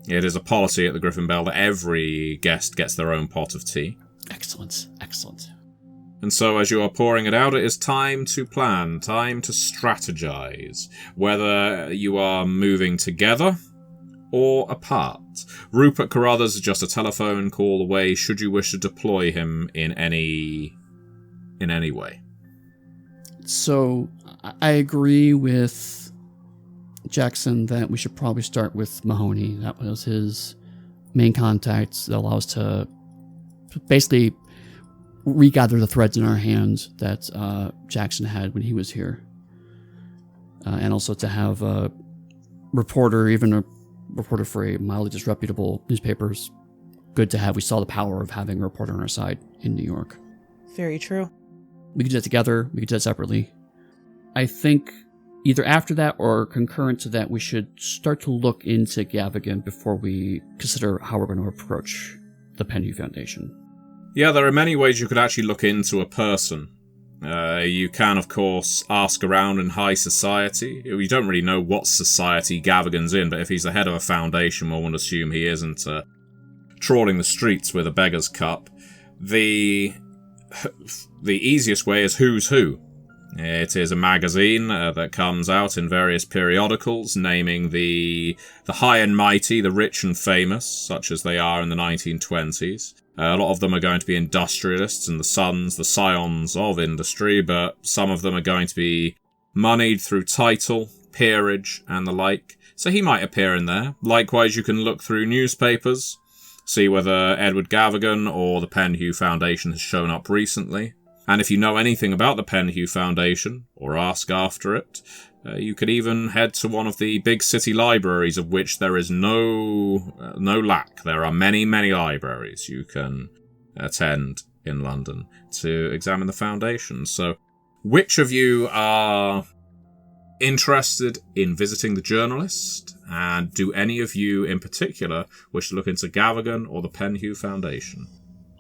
It is a policy at the Griffin Bell that every guest gets their own pot of tea. Excellent, excellent. And so as you are pouring it out, it is time to plan, time to strategize, whether you are moving together or apart. Rupert Carruthers is just a telephone call away should you wish to deploy him in any way. So I agree with Jackson that we should probably start with Mahoney. That was his main contact that allows us to basically regather the threads in our hands that Jackson had when he was here. And also to have a reporter, even a reporter for a mildly disreputable newspapers, good to have. We saw the power of having a reporter on our side in New York. Very true. We could do that together, we could do that separately. I think either after that or concurrent to that, we should start to look into Gavigan before we consider how we're going to approach the Penhew Foundation. Yeah, there are many ways you could actually look into a person. You can, of course, ask around in high society. You don't really know what society Gavigan's in, but if he's the head of a foundation, one would assume he isn't trawling the streets with a beggar's cup. The easiest way is Who's Who. It is a magazine that comes out in various periodicals, naming the high and mighty, the rich and famous, such as they are in the 1920s. A lot of them are going to be industrialists and the sons, the scions of industry, but some of them are going to be moneyed through title, peerage, and the like. So he might appear in there. Likewise, you can look through newspapers, see whether Edward Gavigan or the Penhew Foundation has shown up recently. And if you know anything about the Penhew Foundation, or ask after it, you could even head to one of the big city libraries, of which there is no lack. There are many, many libraries you can attend in London to examine the Foundation. So, which of you are interested in visiting the journalist? And do any of you in particular wish to look into Gavigan or the Penhew Foundation?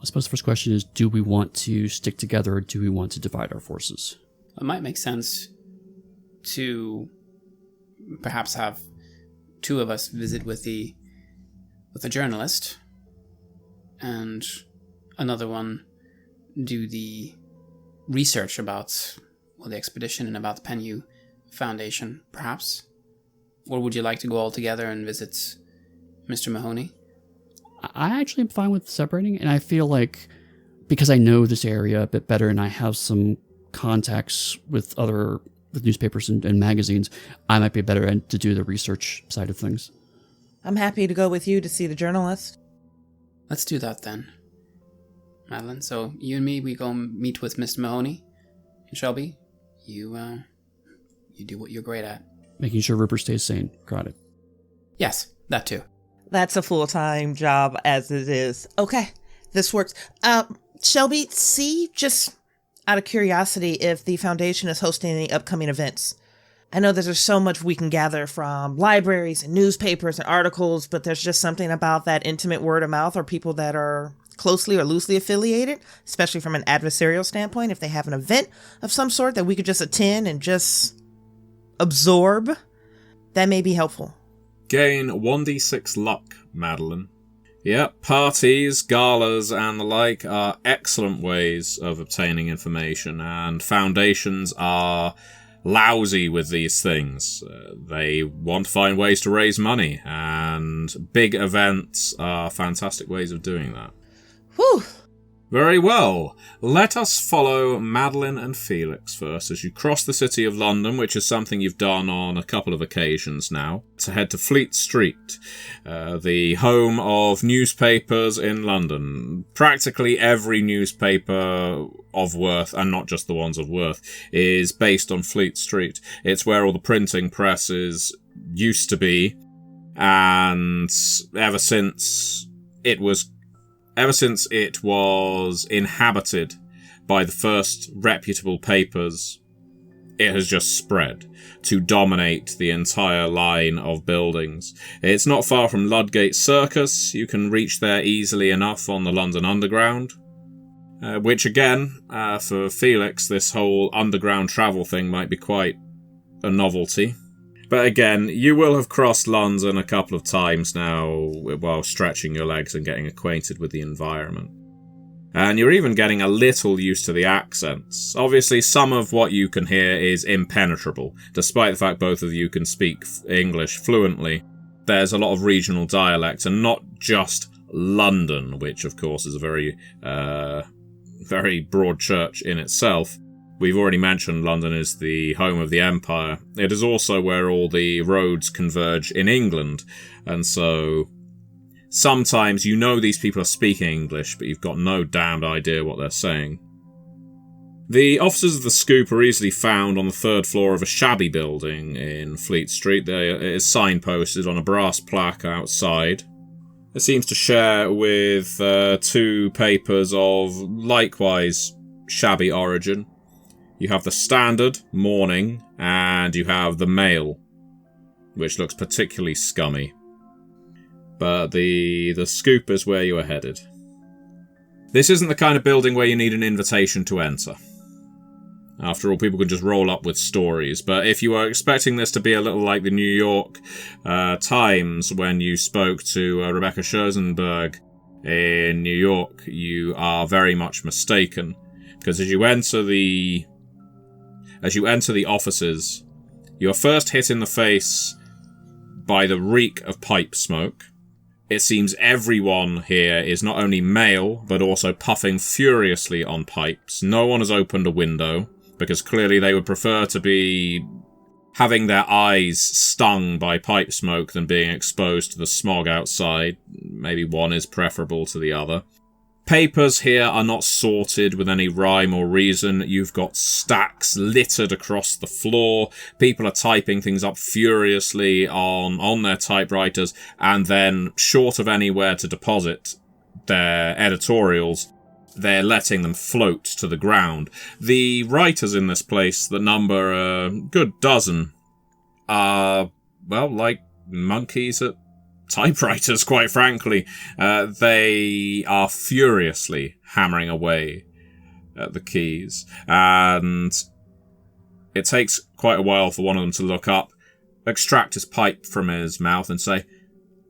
I suppose the first question is, do we want to stick together or do we want to divide our forces? It might make sense to perhaps have two of us visit with the journalist and another one do the research about the expedition and about the Penhew Foundation, perhaps? Or would you like to go all together and visit Mr. Mahoney? I actually am fine with separating, and I feel like because I know this area a bit better and I have some contacts with newspapers and magazines, I might be better to do the research side of things. I'm happy to go with you to see the journalist. Let's do that then, Madeline. So you and me, we go meet with Mr. Mahoney. And Shelby, you do what you're great at. Making sure Rupert stays sane. Got it. Yes, that too. That's a full-time job as it is. Okay, this works. Shelby, see, just out of curiosity, if the Foundation is hosting any upcoming events. I know that there's so much we can gather from libraries and newspapers and articles, but there's just something about that intimate word of mouth or people that are closely or loosely affiliated, especially from an adversarial standpoint. If they have an event of some sort that we could just attend and just absorb, that may be helpful. Gain 1d6 luck, Madeline. Yep, parties, galas, and the like are excellent ways of obtaining information, and foundations are lousy with these things. They want to find ways to raise money, and big events are fantastic ways of doing that. Whew! Very well. Let us follow Madeline and Felix first as you cross the City of London, which is something you've done on a couple of occasions now, to head to Fleet Street, the home of newspapers in London. Practically every newspaper of worth, and not just the ones of worth, is based on Fleet Street. It's where all the printing presses used to be, and ever since it was inhabited by the first reputable papers, it has just spread to dominate the entire line of buildings. It's not far from Ludgate Circus. You can reach there easily enough on the London Underground. Which again, for Felix, this whole underground travel thing might be quite a novelty. But again, you will have crossed London a couple of times now while stretching your legs and getting acquainted with the environment. And you're even getting a little used to the accents. Obviously, some of what you can hear is impenetrable, despite the fact both of you can speak English fluently. There's a lot of regional dialect, and not just London, which of course is a very, very broad church in itself. We've already mentioned London is the home of the Empire. It is also where all the roads converge in England. And so sometimes you know these people are speaking English, but you've got no damned idea what they're saying. The officers of the Scoop are easily found on the third floor of a shabby building in Fleet Street. It is signposted on a brass plaque outside. It seems to share with two papers of likewise shabby origin. You have the Standard, Morning, and you have the Mail, which looks particularly scummy. But the Scoop is where you are headed. This isn't the kind of building where you need an invitation to enter. After all, people can just roll up with stories. But if you are expecting this to be a little like the New York Times when you spoke to Rebecca Scherzenberg in New York, you are very much mistaken. Because as you enter the offices, you are first hit in the face by the reek of pipe smoke. It seems everyone here is not only male, but also puffing furiously on pipes. No one has opened a window, because clearly they would prefer to be having their eyes stung by pipe smoke than being exposed to the smog outside. Maybe one is preferable to the other. Papers here are not sorted with any rhyme or reason. You've got stacks littered across the floor. People are typing things up furiously on their typewriters, and then, short of anywhere to deposit their editorials, they're letting them float to the ground. The writers in this place, that number a good dozen, are, well, like monkeys at typewriters, quite frankly. They are furiously hammering away at the keys, and it takes quite a while for one of them to look up, extract his pipe from his mouth, and say,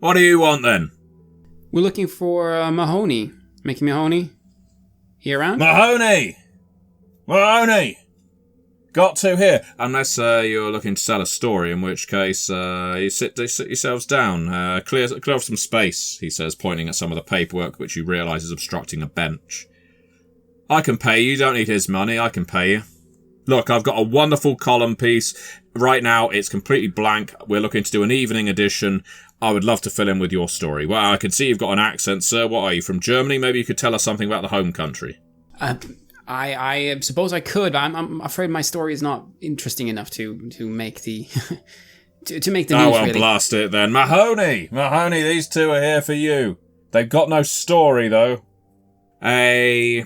"What do you want, then?" We're looking for Mahoney. Mickey Mahoney? He around? Mahoney! Got to here. Unless you're looking to sell a story, in which case you sit yourselves down. Clear off some space, he says, pointing at some of the paperwork which you realise is obstructing a bench. I can pay you. You don't need his money. I can pay you. Look, I've got a wonderful column piece. Right now, it's completely blank. We're looking to do an evening edition. I would love to fill in with your story. Well, I can see you've got an accent, sir. What are you, from Germany? Maybe you could tell us something about the home country. I suppose I could. I'm afraid my story is not interesting enough to make the to make the news. Oh well, really. blast it then, Mahoney. These two are here for you. They've got no story though. A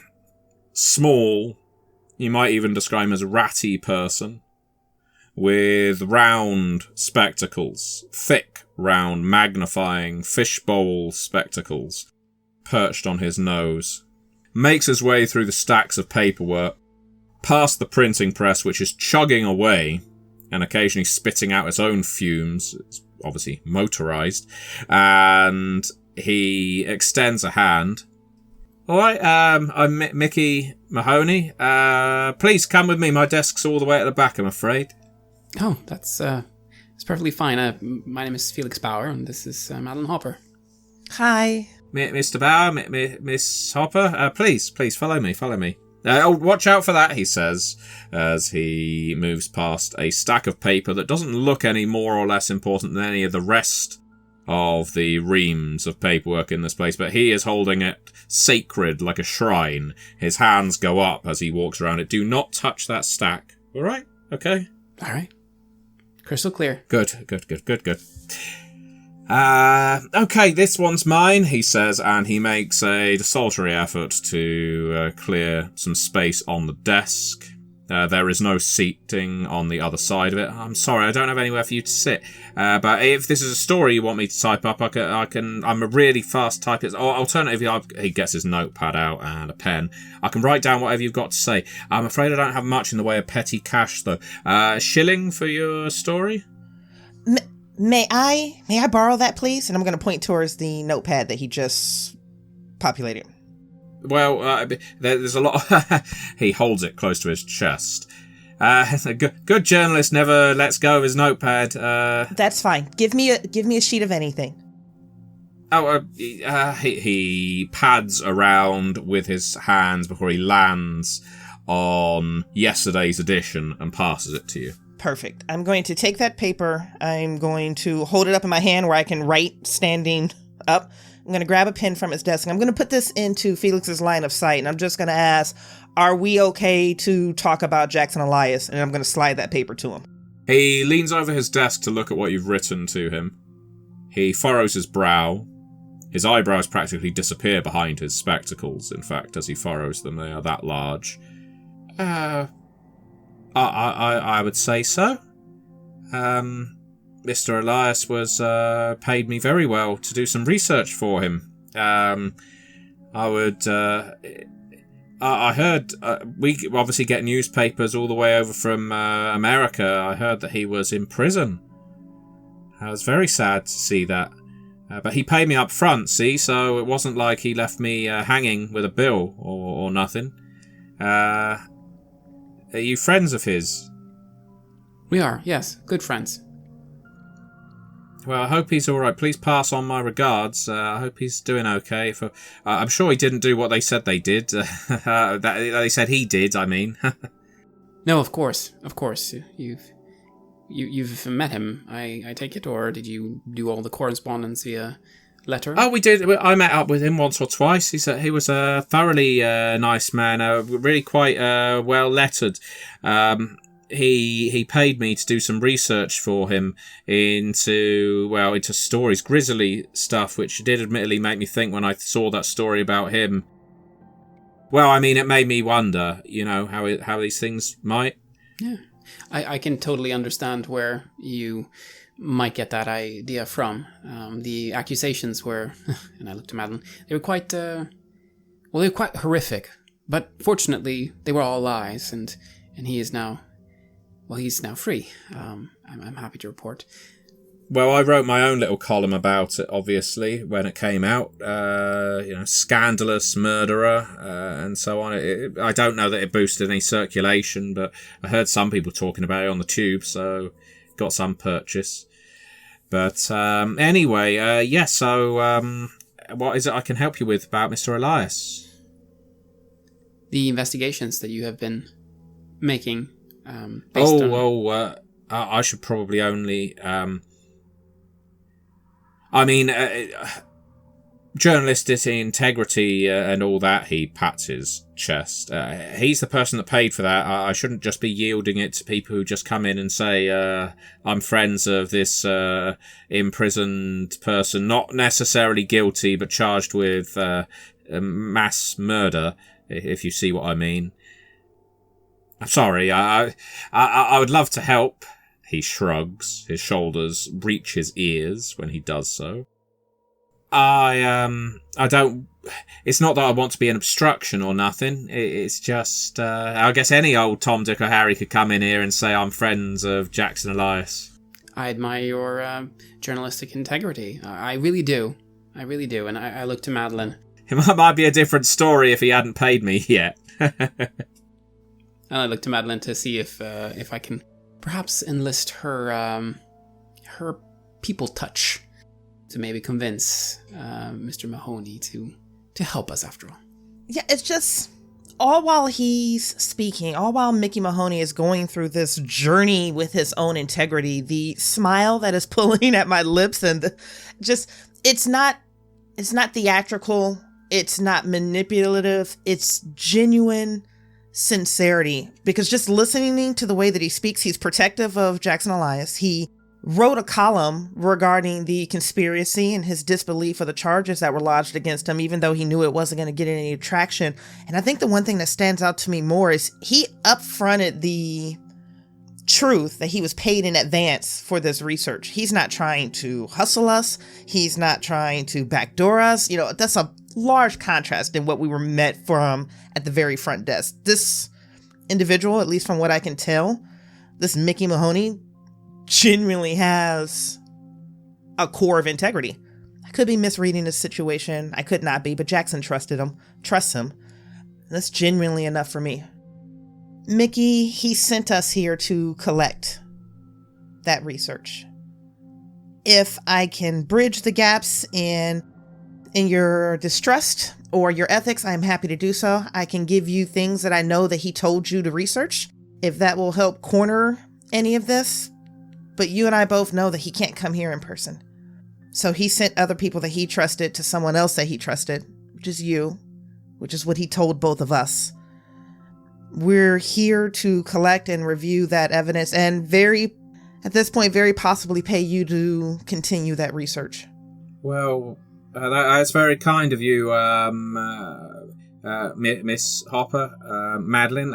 small, you might even describe him as a ratty person, with round spectacles, thick, round, magnifying fishbowl spectacles, perched on his nose. Makes his way through the stacks of paperwork, past the printing press, which is chugging away and occasionally spitting out its own fumes. It's obviously motorized. And he extends a hand. All right, I'm Mickey Mahoney. Please come with me. My desk's all the way at the back, I'm afraid. Oh, that's perfectly fine. My name is Felix Bauer, and this is Madeline Hopper. Hi. Mr. Bauer, Miss Hopper, please follow me. Watch out for that, he says, as he moves past a stack of paper that doesn't look any more or less important than any of the rest of the reams of paperwork in this place, but he is holding it sacred like a shrine. His hands go up as he walks around it. Do not touch that stack. All right? Okay? All right. Crystal clear. Good. Okay, this one's mine, he says, and he makes a desultory effort to clear some space on the desk. There is no seating on the other side of it. I'm sorry, I don't have anywhere for you to sit. But if this is a story you want me to type up, I can. I'm a really fast typist. Or alternatively, he gets his notepad out and a pen. I can write down whatever you've got to say. I'm afraid I don't have much in the way of petty cash, though. Shilling for your story? May I borrow that, please? And I'm going to point towards the notepad that he just populated. Well, there's a lot. He holds it close to his chest. A good journalist never lets go of his notepad. That's fine. Give me a sheet of anything. He pads around with his hands before he lands on yesterday's edition and passes it to you. Perfect. I'm going to take that paper. I'm going to hold it up in my hand where I can write standing up. I'm going to grab a pen from his desk, and I'm going to put this into Felix's line of sight, and I'm just going to ask, are we okay to talk about Jackson Elias? And I'm going to slide that paper to him. He leans over his desk to look at what you've written to him. He furrows his brow. His eyebrows practically disappear behind his spectacles, in fact, as he furrows them. They are that large. I would say so. Mr. Elias was paid me very well to do some research for him. I heard we obviously get newspapers all the way over from America. I heard that he was in prison. I was very sad to see that. But he paid me up front, see, so it wasn't like he left me hanging with a bill or nothing. Are you friends of his? We are, yes. Good friends. Well, I hope he's all right. Please pass on my regards. I hope he's doing okay. I'm sure he didn't do what they said they did. That they said he did, I mean. No, of course. You've met him, I take it, or did you do all the correspondence via letter? Oh, we did. I met up with him once or twice. He was a thoroughly nice man, really quite well lettered. He paid me to do some research for him into stories, grisly stuff, which did admittedly make me think when I saw that story about him. Well, I mean, it made me wonder, how these things might. Yeah, I can totally understand where you might get that idea from. The accusations were, and I looked to Madeline, they were quite, they were quite horrific. But fortunately, they were all lies, and he is now, he's now free. I'm happy to report. Well, I wrote my own little column about it, obviously, when it came out. Scandalous murderer, and so on. I don't know that it boosted any circulation, but I heard some people talking about it on the tube, so got some purchase. But anyway, so what is it I can help you with about Mr. Elias? The investigations that you have been making. I should probably only... journalistic integrity and all that, he pats his chest. He's the person that paid for that. I shouldn't just be yielding it to people who just come in and say, I'm friends of this imprisoned person, not necessarily guilty, but charged with mass murder, if you see what I mean. I'm sorry, I would love to help. He shrugs, his shoulders reach his ears when he does so. I don't... It's not that I want to be an obstruction or nothing. It's just... I guess any old Tom, Dick or Harry could come in here and say I'm friends of Jackson Elias. I admire your journalistic integrity. I really do. I really do. And I look to Madeline. It might be a different story if he hadn't paid me yet. And I look to Madeline to see if I can perhaps enlist her people touch to maybe convince Mr. Mahoney to help us after all. Yeah, it's just all while he's speaking, all while Mickey Mahoney is going through this journey with his own integrity, the smile that is pulling at my lips and it's not theatrical, it's not manipulative, it's genuine sincerity, because just listening to the way that he speaks, he's protective of Jackson Elias. He wrote a column regarding the conspiracy and his disbelief of the charges that were lodged against him, even though he knew it wasn't going to get any traction. And I think the one thing that stands out to me more is he upfronted the truth that he was paid in advance for this research. He's not trying to hustle us. He's not trying to backdoor us. That's a large contrast in what we were met from at the very front desk. This individual, at least from what I can tell, this Mickey Mahoney genuinely has a core of integrity. I could be misreading this situation. I could not be, but Jackson trusts him. That's genuinely enough for me. Mickey, he sent us here to collect that research. If I can bridge the gaps in your distrust or your ethics, I'm happy to do so. I can give you things that I know that he told you to research, if that will help corner any of this. But you and I both know that he can't come here in person. So he sent other people that he trusted to someone else that he trusted, which is you, which is what he told both of us. We're here to collect and review that evidence and at this point, very possibly pay you to continue that research. Well, that's very kind of you, Miss Hopper, Madeline.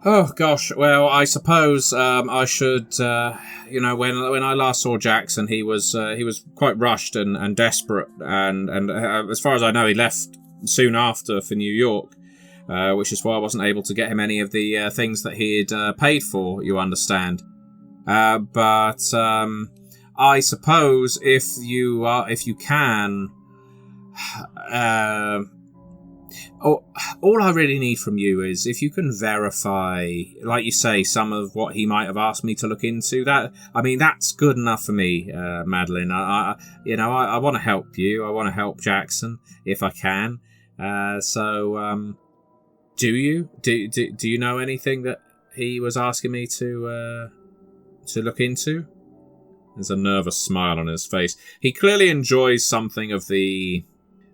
Oh gosh, well, I suppose I should. When I last saw Jackson, he was quite rushed and desperate, and as far as I know, he left soon after for New York, which is why I wasn't able to get him any of the things that he had paid for. You understand? But I suppose if you can. All I really need from you is if you can verify, like you say, some of what he might have asked me to look into. That's good enough for me, Madeline. I want to help you. I want to help Jackson if I can. Do you know anything that he was asking me to look into? There's a nervous smile on his face. He clearly enjoys something of the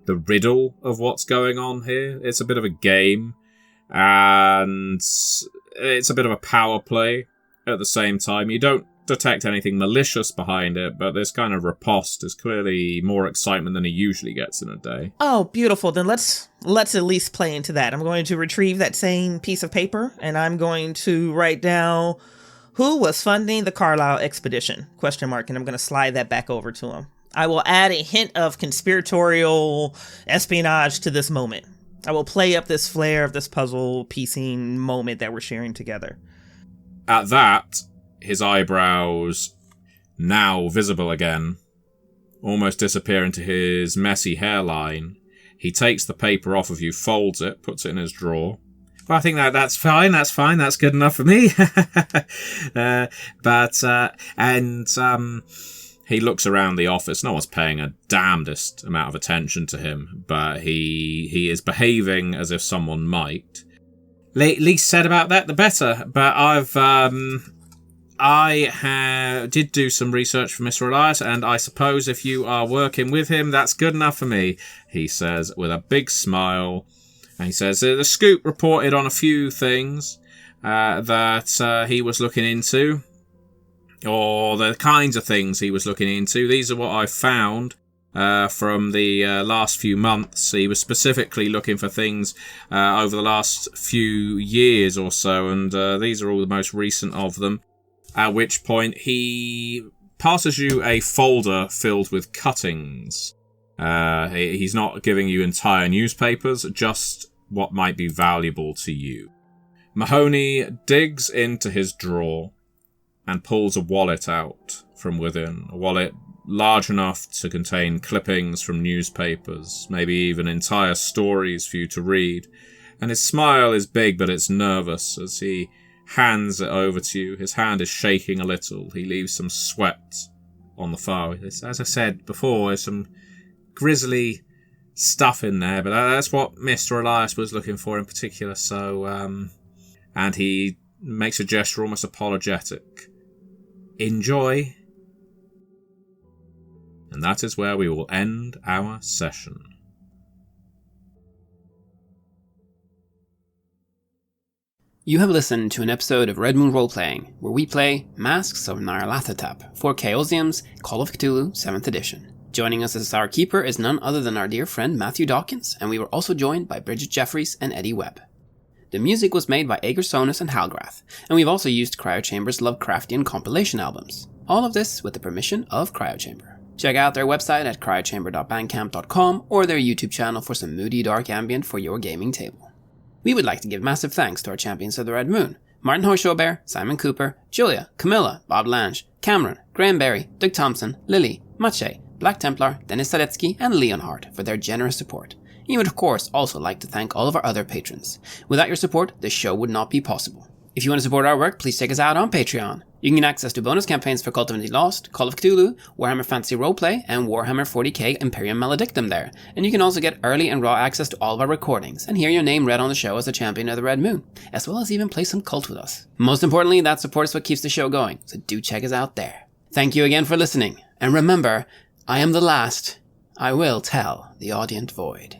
riddle of what's going on here. It's a bit of a game, and it's a bit of a power play at the same time. You don't detect anything malicious behind it, but this kind of riposte is clearly more excitement than he usually gets in a day. Oh, beautiful. Then let's at least play into that. I'm going to retrieve that same piece of paper, and I'm going to write down who was funding the Carlisle expedition, ? And I'm going to slide that back over to him. I will add a hint of conspiratorial espionage to this moment. I will play up this flair of this puzzle piecing moment that we're sharing together. At that, his eyebrows, now visible again, almost disappear into his messy hairline. He takes the paper off of you, folds it, puts it in his drawer. Well, I think that's fine, that's good enough for me. He looks around the office. No one's paying a damnedest amount of attention to him, but he is behaving as if someone might. Least said about that, the better. But I did do some research for Mr. Elias, and I suppose if you are working with him, that's good enough for me, he says with a big smile. And he says, the Scoop reported on a few things that he was looking into, or the kinds of things he was looking into. These are what I found from the last few months. He was specifically looking for things over the last few years or so, and these are all the most recent of them. At which point he passes you a folder filled with cuttings. He's not giving you entire newspapers, just what might be valuable to you. Mahoney digs into his drawer and pulls a wallet out from within. A wallet large enough to contain clippings from newspapers, maybe even entire stories for you to read. And his smile is big, but it's nervous as he hands it over to you. His hand is shaking a little. He leaves some sweat on the file. As I said before, there's some grisly stuff in there, but that's what Mr. Elias was looking for in particular. So, and he makes a gesture almost apologetic. Enjoy. And that is where we will end our session. You have listened to an episode of Red Moon Roleplaying, where we play Masks of Nyarlathotep for Chaosium's Call of Cthulhu 7th edition. Joining us as our keeper is none other than our dear friend Matthew Dawkins, and we were also joined by Bridgett Jeffries and Eddy Webb. The music was made by Aegersonus and Halgrath, and we've also used Cryochamber's Lovecraftian compilation albums. All of this with the permission of Cryochamber. Check out their website at cryochamber.bandcamp.com or their YouTube channel for some moody dark ambient for your gaming table. We would like to give massive thanks to our champions of the Red Moon: Martin Heuschober, Simon Cooper, Julia, Camilla, Bob Lange, Cameron, Graham Barey, Doug Thomson, Lily, Maciej, Black Templar, Dennis Sadecki, and Leonhardt for their generous support. You would of course also like to thank all of our other patrons. Without your support, this show would not be possible. If you want to support our work, please check us out on Patreon. You can get access to bonus campaigns for Cult of the Lost, Call of Cthulhu, Warhammer Fantasy Roleplay, and Warhammer 40k Imperium Maledictum there. And you can also get early and raw access to all of our recordings, and hear your name read on the show as a champion of the Red Moon, as well as even play some Cult with us. Most importantly, that support is what keeps the show going, so do check us out there. Thank you again for listening, and remember, I am the last. I will tell the audient void.